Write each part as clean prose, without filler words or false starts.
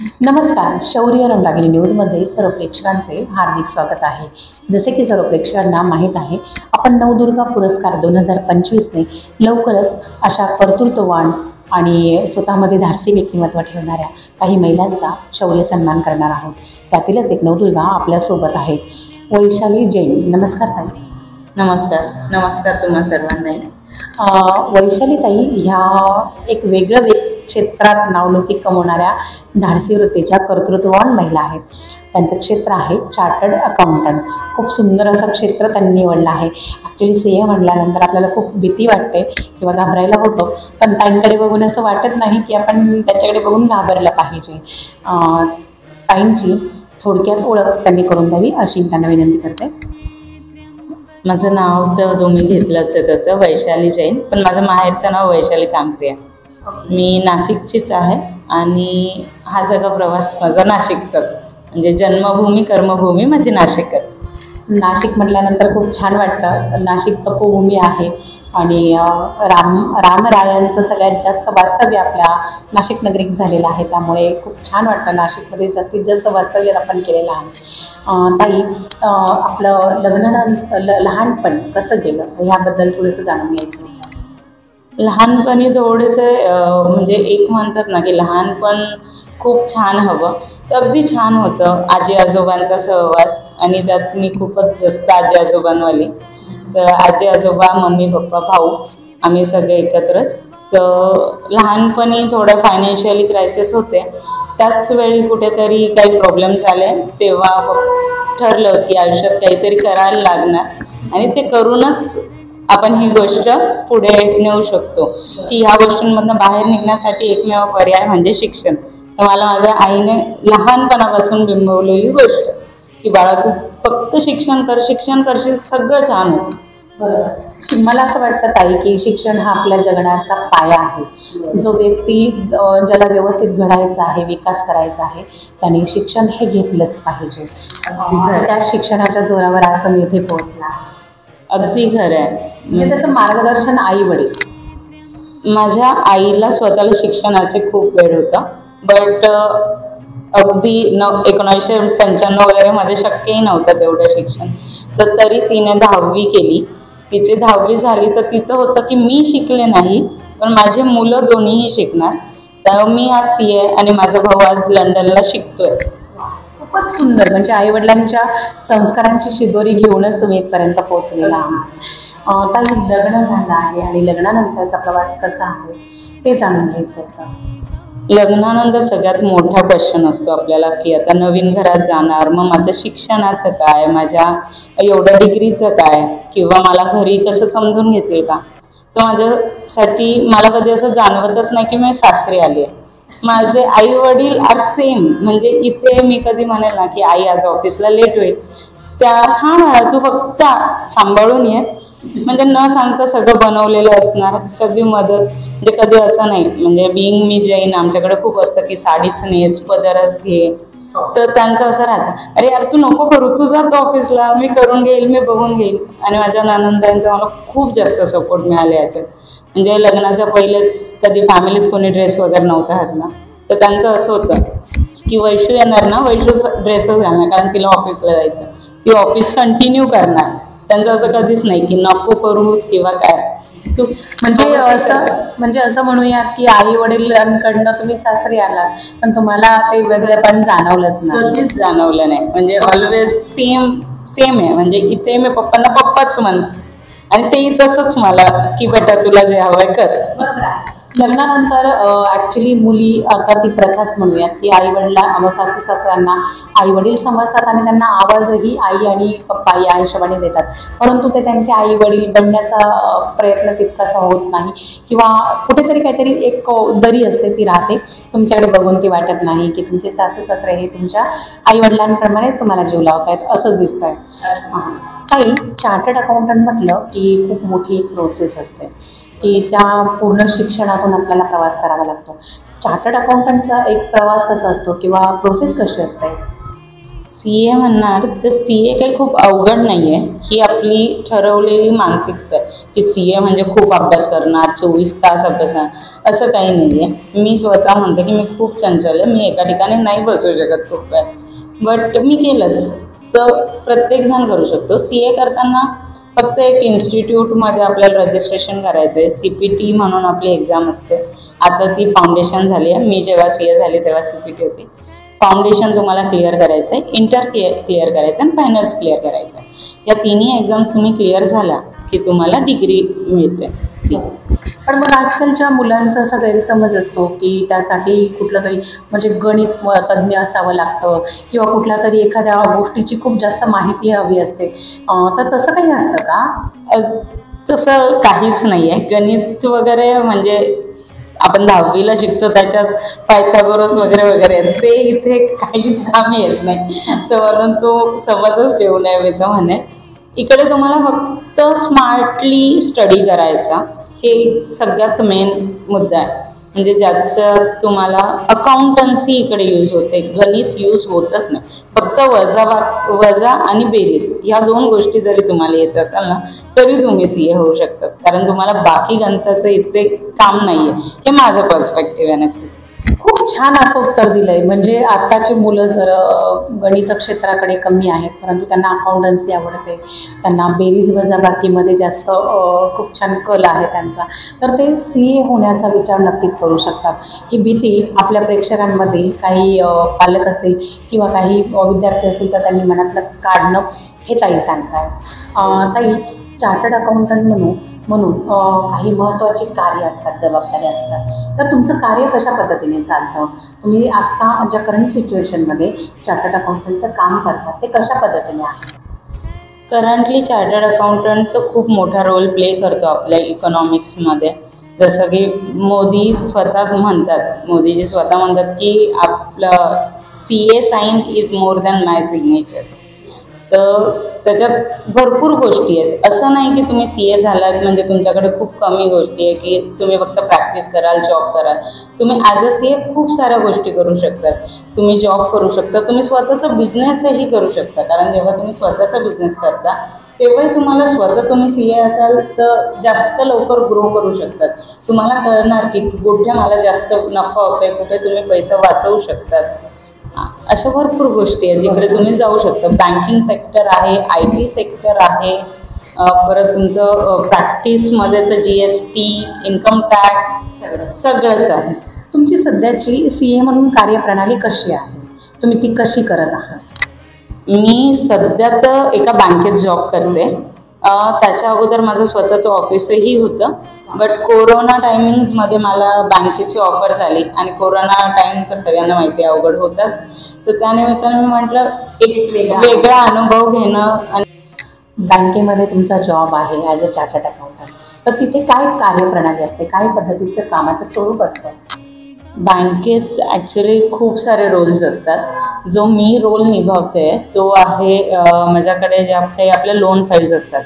नमस्कार. शौर्य रंगागिरी न्यूजमध्ये सर्व प्रेक्षकांचे हार्दिक स्वागत आहे. जसे की सर्व प्रेक्षकांना माहीत आहे, आपण नवदुर्गा पुरस्कार 2025ने लवकरच अशा कर्तृत्ववान आणि स्वतःमध्ये धाडसी व्यक्तिमत्व ठेवणाऱ्या काही महिलांचा शौर्य सन्मान करणार आहोत. त्यातीलच एक नवदुर्गा आपल्यासोबत आहेत, वैशाली जैन. नमस्कार ताई. नमस्कार. नमस्कार तुम्हा सर्वांनाही. वैशाली ताई ह्या एक वेगळं क्षेत्रात नावलौकिक कमवणाऱ्या धाडसी वृत्तीच्या कर्तृत्ववान महिला आहेत. त्यांचं क्षेत्र आहे चार्टर्ड अकाउंटंट. खूप सुंदर असं क्षेत्र त्यांनी निवडलं आहे. ॲक्च्युली CA म्हटल्यानंतर आपल्याला खूप भीती वाटते किंवा घाबरायला होतं, पण ताईंकडे बघून असं वाटत नाही की आपण त्याच्याकडे बघून घाबरलं पाहिजे. ताईंची थोडक्यात ओळख त्यांनी करून द्यावी अशी त्यांना विनंती करते. माझं नाव तर तुम्ही घेतलंच आहे तसं, वैशाली जैन, पण माझं माहेरचं नाव वैशाली कामक्रिया. मी नाशिकचीच आहे आणि हा सगळा प्रवास माझा नाशिकचाच, म्हणजे जन्मभूमी कर्मभूमी माझी नाशिकच. नाशिक म्हटल्यानंतर खूप छान वाटतं. नाशिक तपोभूमी आहे आणि रामरायांचं सगळ्यात जास्त वास्तव्य आपल्या नाशिक नगरीत झालेलं आहे, त्यामुळे खूप छान वाटतं. नाशिकमध्ये जास्तीत जास्त वास्तव्य आपण केलेलं आहे. ताई, आपलं लहानपण कसं गेलं ह्याबद्दल थोडंसं जाणून घ्यायचं. लहानपणी थोडंसं म्हणजे एक म्हणतात ना की लहानपण खूप छान हवं, तर अगदी छान होतं. आजी आजोबांचा सहवास आणि त्यात मी खूपच जास्त आजी आजोबांवाली. तर आजी आजोबा, मम्मी पप्पा, भाऊ, आम्ही सगळे एकत्रच. तर लहानपणी थोडं फायनान्शियली क्रायसिस होते. त्याच वेळी कुठेतरी काही प्रॉब्लेम्स आले, तेव्हा ठरलं की आयुष्यात काहीतरी करायला लागणार आणि ते करूनच आपण ही गोष्ट पुढे नेऊ शकतो, की ह्या गोष्टींमधून बाहेर निघण्यासाठी एकमेव पर्याय म्हणजे शिक्षण. तर मला माझ्या आईने लहानपणापासून बिंबवलेली गोष्ट की बाळा तू फक्त शिक्षण करशील सगळं छान होतं. बरोबर. मला असं वाटतं ताई की शिक्षण हा आपल्या जगण्याचा पाया आहे. जो व्यक्ती ज्याला व्यवस्थित घडायचा आहे, विकास करायचा आहे, त्याने शिक्षण हे घेतलंच पाहिजे. त्या शिक्षणाच्या जोरावर असं मी इथे पोहोचला. अगदी खरं आहे. म्हणजे त्याचं मार्गदर्शन आई वडील. माझ्या आईला स्वतःला शिक्षणाचे खूप वेळ होता, बट अगदी 1995 वगैरे मध्ये शक्यही नव्हतं तेवढं शिक्षण. तर तरी तिने 10वी केली. तिची 10वी झाली तर तिचं होतं की मी शिकले नाही, पण माझे मुलं दोन्हीही शिकणार. तर मी आज CA आणि माझा भाऊ आज लंडनला शिकतोय. खूपच सुंदर. म्हणजे आईवडिलांच्या संस्कारांची शिदोरी घेऊनच तुम्ही इथपर्यंत पोहोचलेला आहात. ताई, लग्न झालं आहे आणि लग्नानंतरचा प्रवास कसा आहे ते जाणून घ्यायचं होतं. लग्नानंतर सगळ्यात मोठा क्वेश्चन असतो आपल्याला की आता नवीन घरात जाणार, मग माझं शिक्षणाचं काय, माझ्या एवढ्या डिग्रीचं काय, किंवा मला घरी कसं समजून घेतील का. तर माझ्यासाठी मला कधी असं जाणवतच नाही की मी सासरी आली आहे. माझे आई वडील आर सेम. म्हणजे इथे मी कधी म्हणेल ना की आई आज ऑफिसला लेट होईल, त्या हां तू फक्त सांभाळून ये, म्हणजे न सांगता सगळं बनवलेलं असणार, सगळी मदत. म्हणजे कधी असं नाही, म्हणजे बिईंग मी जैन, आमच्याकडे खूप असतं की साडीच नेस, पदरच घे. तर त्यांचं असं राहतं, अरे यार तू नको करू, तू जातो ऑफिसला, मी करून घेईल, मी बघून घेईल. आणि माझ्या नणंदांचा मला खूप जास्त सपोर्ट मिळाला याच्यात. म्हणजे लग्नाच्या पहिलेच कधी फॅमिलीत कोणी ड्रेस वगैरे नव्हता घातला, तर त्यांचं असं होतं की वैशू येणार ना, वैशू ड्रेसच घालणार, कारण तिला ऑफिसला जायचं, ती ऑफिस कंटिन्यू करणार. त्यांचं असं कधीच नाही की नको करूस किंवा काय. तू म्हणजे असं म्हणूयात की आई वडिलांकडनं तुम्ही सासरी आलात, पण तुम्हाला ते वेगळेपण जाणवलंच नाही. कधीच जाणवलं नाही. म्हणजे ऑलवेज सेम आहे. म्हणजे इथे मी पप्पांना पप्पाच म्हणते आणि तेही तसंच मला की बेटा तुला जे हवंय कर. लग्नानंतर ॲक्च्युली मुली, अर्थात ती प्रथाच म्हणूयात की सासू सासऱ्यांना आई वडील समजतात आणि त्यांना आवाजही आई आणि पप्पा या हिशोबाने देतात, परंतु ते त्यांचे आई वडील बनण्याचा प्रयत्न तितकासा होत नाही, किंवा कुठेतरी काहीतरी एक दरी असते, ती राहते. तुमच्याकडे बघून ती वाटत नाही की तुमचे सासू सासरे हे तुमच्या आई वडिलांप्रमाणेच तुम्हाला जीव लावत आहेत, असंच दिसतंय. काही चार्टर्ड अकाउंटंट म्हटलं की खूप मोठी एक प्रोसेस असते की त्या पूर्ण शिक्षणातून आपल्याला प्रवास करावा लागतो. चार्टर्ड अकाउंटंटचा एक प्रवास कसा असतो किंवा प्रोसेस कशी असते? CA म्हणणार तर CA काही खूप अवघड नाही आहे. ही आपली ठरवलेली मानसिकता आहे की CA म्हणजे खूप अभ्यास करणार, 24 तास अभ्यास करणार, असं काही नाही आहे. मी स्वतः म्हणते की मी खूप चंचल आहे, मी एका ठिकाणी नाही बसू शकत खूप वेळ, बट मी केलंच. तर प्रत्येकजण करू शकतो. CA करताना फक्त एक इन्स्टिट्यूटमध्ये आपल्याला रजिस्ट्रेशन करायचं आहे. CPT म्हणून आपली एक्झाम असते. आता ती फाउंडेशन झाली आहे. मी जेव्हा CA झाली तेव्हा CPT होती. फाउंडेशन तुम्हाला क्लिअर करायचं आहे, इंटर क्लिअर करायचं आणि फायनल्स क्लिअर करायचं आहे. या तिन्ही एक्झाम्स तुम्ही क्लिअर झाला की तुम्हाला डिग्री मिळते. पण मग आजकालच्या मुलांचा असा गैरसमज असतो की त्यासाठी कुठलं तरी म्हणजे गणित तज्ज्ञ असावं लागतं किंवा कुठल्या तरी एखाद्या गोष्टीची खूप जास्त माहिती हवी असते. तर तसं काही असतं का? तसं काहीच नाही आहे. गणित वगैरे म्हणजे आपण 10वीला शिकतो त्याच्यात पायथागोरस वगैरे वगैरे ते इथे काहीच कामी येत नाही. तर म्हणून तो समजच ठेवू नये मी तर म्हणे. इकडे तुम्हाला फक्त स्मार्टली स्टडी करायचा, हे सगळ्यात मेन मुद्दा आहे. म्हणजे ज्याचं तुम्हाला अकाउंटन्सी इकडे यूज होते, गणित यूज होतच नाही. फक्त वजा आणि बेरीज या 2 गोष्टी जरी तुम्हाला येत असाल ना तरी तुम्ही CA होऊ शकतात, कारण तुम्हाला बाकी गणिताचं इथे काम नाही आहे. हे माझं पर्स्पेक्टिव्ह आहे. नक्कीच खूप छान असं उत्तर दिलंय. म्हणजे आताची मुलं जर गणित क्षेत्राकडे कमी आहेत परंतु त्यांना अकाउंटन्सी आवडते, त्यांना बेरीज वजाबाकीमध्ये जास्त खूप छान कल आहे त्यांचा, तर ते CA होण्याचा विचार नक्कीच करू शकतात. ही भीती आपल्या प्रेक्षकांमधील काही पालक असतील किंवा काही विद्यार्थी असतील तर त्यांनी मनातलं काढणं हे ताई सांगताय. ताई, चार्टर्ड अकाउंटंट म्हणून काही महत्त्वाची कार्य असतात, जबाबदारी असतात, तर तुमचं कार्य कशा पद्धतीने चालतं? तुम्ही आत्ता ज्या करंट सिच्युएशनमध्ये चार्टर्ड अकाउंटंटचं काम करतात ते कशा पद्धतीने आहे? करंटली चार्टर्ड अकाउंटंट तर खूप मोठा रोल प्ले करतो आपल्या इकॉनॉमिक्समध्ये. जसं की मोदीजी स्वतः म्हणतात की आपलं CA sign is more than my signature. तर त्याच्यात भरपूर गोष्टी आहेत. असं नाही की तुम्ही CA झालात म्हणजे तुमच्याकडे खूप कमी गोष्टी आहे की तुम्ही फक्त प्रॅक्टिस कराल, जॉब कराल. तुम्ही ॲज अ CA खूप साऱ्या गोष्टी करू शकतात. तुम्ही जॉब करू शकता, तुम्ही स्वतःचा बिझनेसही करू शकता, कारण जेव्हा तुम्ही स्वतःचा बिझनेस करता तेव्हाही तुम्हाला तुम्ही CA असाल तर जास्त लवकर ग्रो करू शकतात. तुम्हाला कळणार की कुठे मला जास्त नफा होतोय, कुठे तुम्ही पैसा वाचवू शकतात. अशा भरपूर गोष्टी आहेत जिकडे तुम्ही जाऊ शकता. बँकिंग सेक्टर आहे, IT सेक्टर आहे, परत तुमचं प्रॅक्टिसमध्ये तर GST, इन्कम टॅक्स सगळंच आहे. तुमची सध्याची CA म्हणून कार्यप्रणाली कशी आहे? तुम्ही ती कशी करत आहात? मी सध्या तर एका बँकेत जॉब करते. त्याच्या अगोदर माझं स्वतःचं ऑफिसही होतं, बट कोरोना टायमिंग्समध्ये मला बँकेची ऑफर झाली आणि कोरोना टाईम तर सगळ्यांना माहिती आहे अवघड होताच. तर त्यानिमित्ताने मी म्हटलं एक वेगळा अनुभव घेणं. आणि बँकेमध्ये तुमचा जॉब आहे ॲज अ चार्टर्ड अकाउंटंट, तर तिथे काय कार्यप्रणाली असते, काय पद्धतीचं कामाचं स्वरूप असतं? बँकेत ॲक्च्युली खूप सारे रोल्स असतात. जो मी रोल निभावते तो आहे माझ्याकडे ज्या काही आपल्या लोन फाईल्स असतात.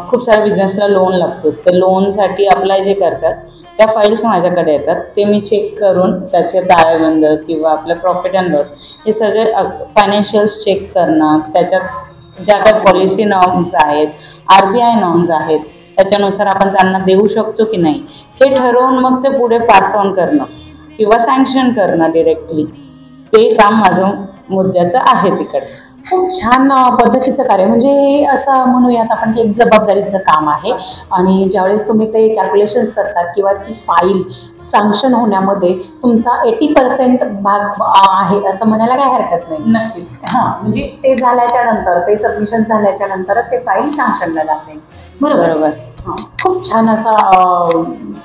खूप साऱ्या बिझनेसला लोन लागतो, तर लोनसाठी अप्लाय जे करतात त्या फाईल्स माझ्याकडे येतात. ते मी चेक करून त्याचे ताळेबंद किंवा आपलं प्रॉफिट अँड लॉस हे सगळे फायनान्शियल्स चेक करणं, त्याच्यात ज्या काही पॉलिसी नॉर्म्स आहेत, RGI नॉर्म्स आहेत, त्याच्यानुसार आपण त्यांना देऊ शकतो की नाही हे ठरवून मग ते पुढे पास ऑन करणं किंवा सँक्शन करणं डिरेक्टली, ते काम माझं मुद्द्याचं आहे तिकडे. खूप छान पद्धतीचं कार्य, म्हणजे हे असं म्हणूयात आपण की एक जबाबदारीचं काम आहे. आणि ज्यावेळेस तुम्ही ते कॅल्क्युलेशन्स करतात किंवा ती फाईल सँक्शन होण्यामध्ये तुमचा 80% भाग आहे असं म्हणायला काही हरकत नाही. नक्कीच. म्हणजे ते झाल्याच्या नंतर, ते सबमिशन झाल्याच्या नंतरच ते फाईल सँक्शनला जाते. बरोबर. खूप छान असा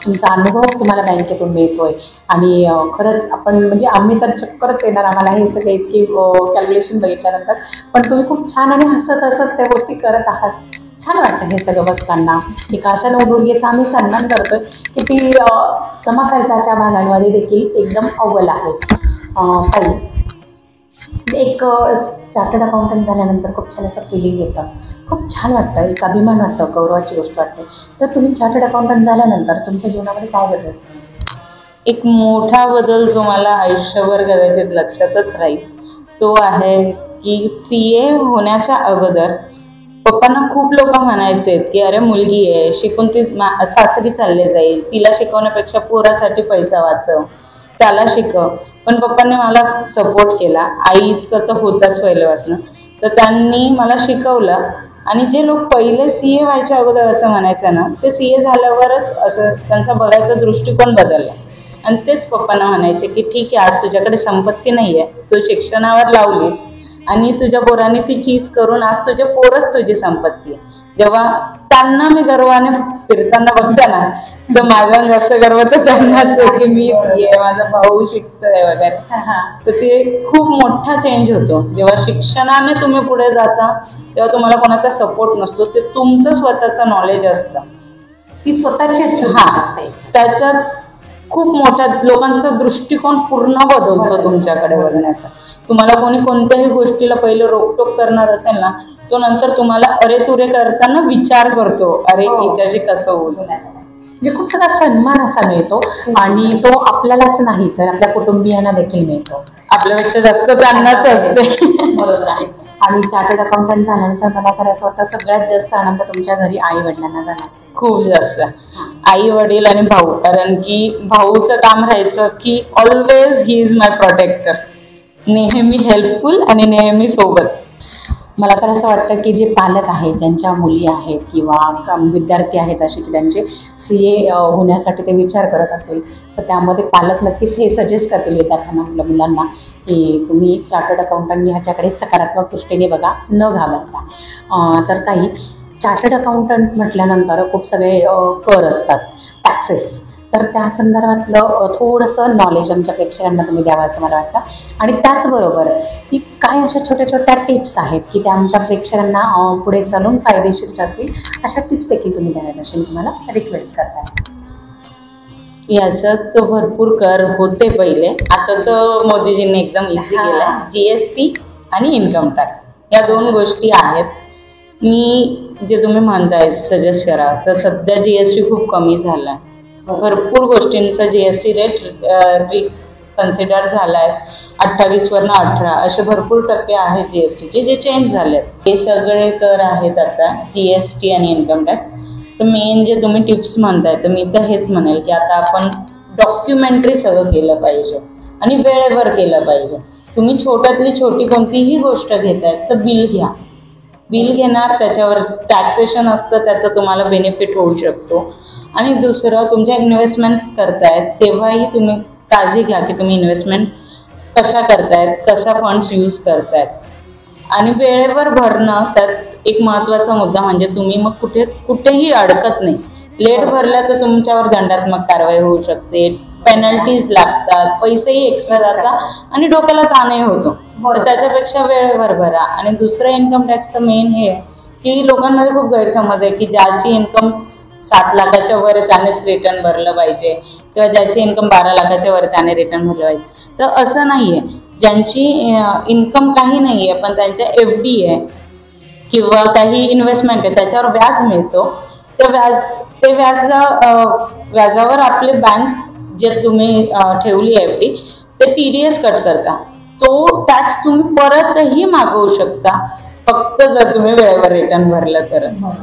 तुमचा अनुभव तुम्हाला बँकेतून मिळतोय. आणि खरंच आपण म्हणजे आम्ही तर चक्करच येणार आम्हाला हे सगळे इतकी कॅल्क्युलेशन बघितल्यानंतर. पण तुम्ही खूप छान आणि हसत हसत त्या गोष्टी करत आहात. छान वाटतं हे सगळं बघताना. एक आशा नवदुर्गेचा आम्ही सन्मान करतोय की ती जमा खर्चाच्या भागांमध्ये देखील एकदम अव्वल आहे. ताई, एक चार्टर्ड अकाउंटंट झाल्यानंतर खूप छान असं फिलिंग येतं, खूप छान वाटतं, एक अभिमान वाटतं, गौरवाची गोष्ट वाटते. तर तुम्ही चार्टर्ड अकाउंटंट झाल्यानंतर तुमच्या जीवनामध्ये काय बदल झाले? एक मोठा बदल जो मला आयुष्यभर कदाचित लक्षातच राहील तो आहे की CA होण्याच्या अगोदर पप्पांना खूप लोक म्हणायचे की अरे मुलगी आहे, शिकून ती सासरी चालले जाईल, तिला शिकवण्यापेक्षा पोरासाठी पैसा वाचव, त्याला शिकव. पण पप्पांनी मला सपोर्ट केला. आईचं तर होताच पहिल्यापासून, तर त्यांनी मला शिकवलं. आणि जे लोक पहिले CA व्हायच्या अगोदर असं म्हणायचं ना, ते CA झाल्यावरच असं त्यांचा बघायचा दृष्टिकोन बदलला. आणि तेच पप्पांना म्हणायचे की ठीक आहे, आज तुझ्याकडे संपत्ती नाही आहे, तू शिक्षणावर लावलीस आणि तुझ्या पोराने ती चीज करून आज तुझे पोरच तुझी संपत्ती आहे. जेव्हा त्यांना मी गर्वाने फिरताना बघते ना, तर माझा जास्त गर्व तर त्यांनाच आहे की मी CA, माझा भाऊ शिकतोय वगैरे. तर ते खूप मोठा चेंज होतो जेव्हा शिक्षणाने तुम्ही पुढे जाता. तेव्हा तुम्हाला कोणाचा सपोर्ट नसतो, ते तुमचं स्वतःचं नॉलेज असतं, ती स्वतःची असते. त्याच्यात खूप मोठ्या लोकांचा दृष्टिकोन पूर्ण बदलतो तुमच्याकडे बघण्याचा. तुम्हाला कोणी कोणत्याही गोष्टीला पहिलं रोकटोक करणार असेल ना, तो नंतर तुम्हाला अरे तुरे करताना विचार करतो, अरे हिच्याशी कसं बोलू. म्हणजे खूप सगळा सन्मान असा मिळतो आणि तो आपल्यालाच नाही तर आपल्या कुटुंबियांना देखील मिळतो. आपल्यापेक्षा जास्त त्यांनाच असते. बरोबर आहे. आणि चार्टर्ड अकाउंटंट झाल्यानंतर मला तर असं वाटतं सगळ्यात जास्त आनंद तुमच्या घरी आई वडिलांना झाला. खूप जास्त आई वडील आणि भाऊ, कारण की भाऊचं काम राहायचं की always he is my protector, नेहमी हेल्पफुल आणि नेहमी सोबत. मला तर असं वाटतं की जे पालक आहेत, ज्यांच्या मुली आहेत किंवा विद्यार्थी आहेत असे की त्यांचे CA होण्यासाठी ते विचार करत असतील, तर त्यामध्ये पालक नक्कीच हे सजेस्ट करतील विद्यार्थ्यांना, आपल्या मुलांना, की तुम्ही चार्टर्ड अकाउंटंट ह्याच्याकडे सकारात्मक दृष्टीने बघा, न घाबरता. तर ताई, चार्टर्ड अकाउंटंट म्हटल्यानंतर खूप सगळे कर असतात, टॅक्सेस, तर त्या संदर्भातलं थोडंसं नॉलेज आमच्या प्रेक्षकांना तुम्ही द्यावं असं मला वाटतं. आणि त्याचबरोबर की काय अशा छोट्या छोट्या टिप्स आहेत की त्या आमच्या प्रेक्षकांना पुढे चालून फायदेशीर ठरतील, अशा टिप्स देखील तुम्ही द्याव्यात अशी मी तुम्हाला रिक्वेस्ट करताय. याच्यात तर भरपूर कर होते पहिले, आता तर मोदीजींनी एकदम इझी केलाय. GST आणि इन्कम टॅक्स या 2 गोष्टी आहेत. मी जे तुम्ही म्हणताय सजेस्ट करा, तर सध्या GST खूप कमी झाला, भरपूर गोष्टींचा GST रेट कन्सिडर झाला आहे. 28वरनं 18 असे भरपूर टक्के आहेत GSTचे जे चेंज झाले आहेत. हे सगळे कर आहेत आता GST आणि इन्कम टॅक्स. तर मेन जे तुम्ही टिप्स म्हणताय, तर मी तर हेच म्हणेल की आता आपण डॉक्युमेंटरी सगळं केलं पाहिजे आणि वेळेवर केलं पाहिजे. तुम्ही छोट्यातली छोटी कोणतीही गोष्ट घेताय तर बिल घ्या, बिल घेणार त्याच्यावर टॅक्सेशन असतं, त्याचं तुम्हाला बेनिफिट होऊ शकतो. आणि दुसरं, तुमच्या इन्व्हेस्टमेंट्स करतायत तेव्हाही तुम्ही काळजी घ्या की तुम्ही इन्व्हेस्टमेंट कशा करतायत, कशा फंड्स यूज करतायत. आणि वेळेवर भरणं त्यात एक महत्त्वाचा मुद्दा, म्हणजे तुम्ही मग कुठेही अडकत नाही. लेट भरलं तर तुमच्यावर दंडात्मक कारवाई होऊ शकते, पेनल्टीज लागतात, पैसेही एक्स्ट्रा जातात आणि डोक्याला ताणही होतो. तर त्याच्यापेक्षा वेळेवर भरा. आणि दुसरं इन्कम टॅक्सचं मेन हे की लोकांमध्ये खूप गैरसमज आहे की ज्याची इन्कम 7 लाखाच्या वर त्यानेच रिटर्न भरलं पाहिजे किंवा ज्याची इन्कम 12 लाखाच्या वर त्याने रिटर्न भरलं पाहिजे. तर असं नाही आहे. ज्यांची इन्कम काही नाही आहे पण त्यांच्या FD आहे किंवा काही इन्व्हेस्टमेंट आहे, त्याच्यावर व्याज मिळतो, ते व्याजावर आपले बँक जे तुम्ही ठेवली FD ते TDS कट करता. तो टॅक्स तुम्ही परतही मागवू शकता, फक्त जर तुम्ही वेळेवर रिटर्न भरलं तरच.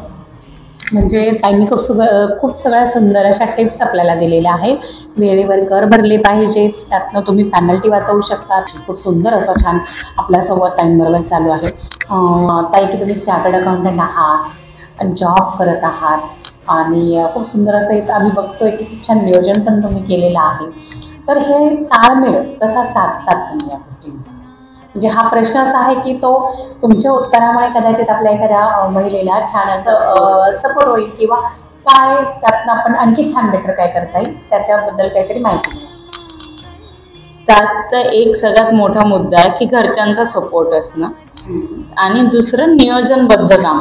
म्हणजे त्यांनी खूप सगळ्या सुंदर अशा टिप्स आपल्याला दिलेल्या आहेत. वेळेवर कर भरले पाहिजे, त्यातनं तुम्ही पेनल्टी वाचवू शकता. खूप सुंदर असं छान आपला संवाद टाईमबरोबर चालू आहे. ताई, की तुम्ही चार्टर्ड अकाउंटंट आहात, जॉब करत आहात आणि खूप सुंदर असं एक आम्ही बघतोय की खूप छान नियोजन पण तुम्ही केलेलं आहे. तर हे ताळमेळ कसा साधतात तुम्ही या गोष्टींचा? म्हणजे हा प्रश्न असा आहे की तो तुमच्या उत्तरामुळे कदाचित आपल्या एखाद्या महिलेला छान असं सपोर्ट होईल किंवा काय त्यातनं आपण आणखी छान बेटर काय करता येईल त्याच्याबद्दल काहीतरी माहिती. त्यात एक सगळ्यात मोठा मुद्दा आहे की घरच्यांचा सपोर्ट असणं आणि दुसरं नियोजनबद्ध काम,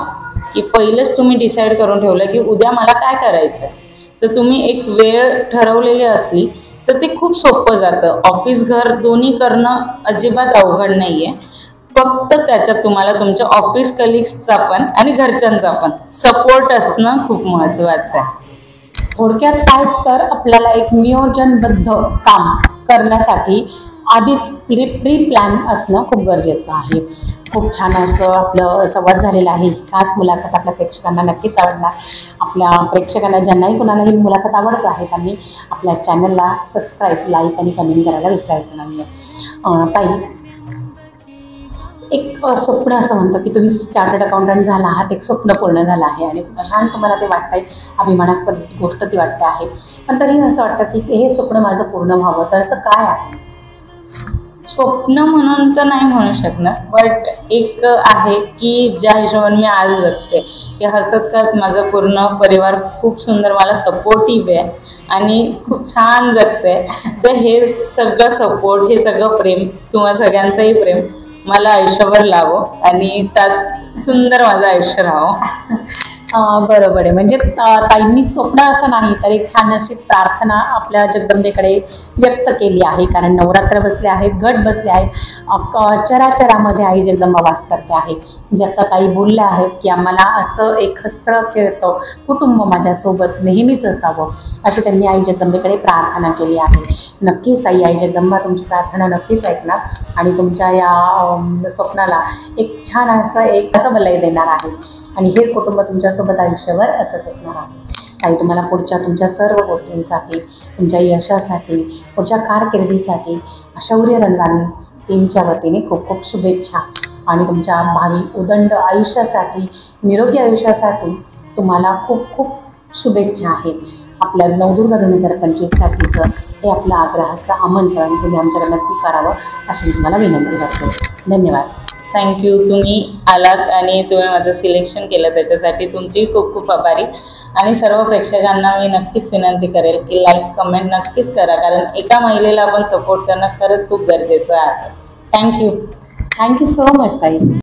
की पहिलेच तुम्ही डिसाईड करून ठेवलं की उद्या मला काय करायचं आहे. तर तुम्ही एक वेळ ठरवलेली असली तर ते खूप सोपं जातं. ऑफिस घर दोन्ही करणं अजिबात अवघड नाही आहे. फक्त त्याच्यात तुम्हाला तुमच्या ऑफिस कलिग्सचा पण आणि घरच्यांचा पण सपोर्ट असणं खूप महत्त्वाचं आहे. थोडक्यात काय तर आपल्याला एक नियोजनबद्ध काम करण्यासाठी आधीच प्री प्लॅन असणं खूप गरजेचं आहे. खूप छान असं आपलं संवाद झालेला आहे. खास मुलाखत आपल्या प्रेक्षकांना नक्कीच आवडणार. आपल्या प्रेक्षकांना ज्यांनाही कोणाला ही मुलाखत आवडत आहे त्यांनी आपल्या चॅनलला सबस्क्राईब, लाईक आणि कमेंट करायला विसरायचं नाही आहे. ताई, एक स्वप्न असं म्हणतं की तुम्ही चार्टर्ड अकाउंटंट झाला आहात, एक स्वप्न पूर्ण झालं आहे आणि छान तुम्हाला ते वाटतंय, अभिमानास्पद गोष्ट ती वाटते आहे. पण तरी असं वाटतं की हे स्वप्न माझं पूर्ण व्हावं, तर असं काय आहे? स्वप्न म्हणून तर नाही म्हणू शकणार, बट एक आहे की ज्या हिशोबाने मी आज जगते की हसत खेळत माझा पूर्ण परिवार खूप सुंदर मला सपोर्टिव्ह आहे आणि खूप छान जगते. तर हे सगळं सपोर्ट, हे सगळं प्रेम, तुम्हा सगळ्यांचंही प्रेम मला आयुष्यभर लावो आणि त्यात सुंदर माझं आयुष्य राहावं. बरोबर आहे. म्हणजे ताईंनी स्वप्न असं नाही तर एक छान अशी प्रार्थना आपल्या जगदंबेकडे व्यक्त केली आहे. कारण नवरात्र बसले आहेत, घट बसले आहेत, चराचरामध्ये आई जगदंबा वास करते आहे. जे आता ताई बोलल्या आहेत की आम्हाला असं एक हसरं खेळतं कुटुंब माझ्यासोबत नेहमीच असावं, अशी त्यांनी आई जगदंबेकडे प्रार्थना केली आहे. नक्कीच ताई, आई जगदंबा तुमची प्रार्थना नक्कीच ऐकणार आणि तुमच्या या स्वप्नाला एक छान असं वलय देणार आहे आणि हेच कुटुंब तुमच्यासोबत आयुष्यभर असंच असणार आहे. ताई, तुम्हाला पुढच्या तुमच्या सर्व गोष्टींसाठी, तुमच्या यशासाठी, पुढच्या कारकिर्दीसाठी शौर्य रंगाने टीमच्या वतीने खूप खूप शुभेच्छा आणि तुमच्या भावी उदंड आयुष्यासाठी, निरोगी आयुष्यासाठी तुम्हाला खूप खूप शुभेच्छा आहेत. आपल्या नवदुर्गा 2025साठीचं हे आपलं आग्रहाचं आमंत्रण तुम्ही आमच्याकडनं स्वीकारावं अशी तुम्हाला विनंती करते. धन्यवाद. थँक्यू. तुम्ही आलात आणि तुम्ही माझं सिलेक्शन केलं त्याच्यासाठी तुमची खूप खूप आभारी. आणि सर्व प्रेक्षकांना मी नक्कीच विनंती करेल की लाईक, कमेंट नक्कीच करा, कारण एका महिलेला आपण सपोर्ट करणं खरंच खूप गरजेचं आहे. थँक्यू. थँक्यू सो मच ताई.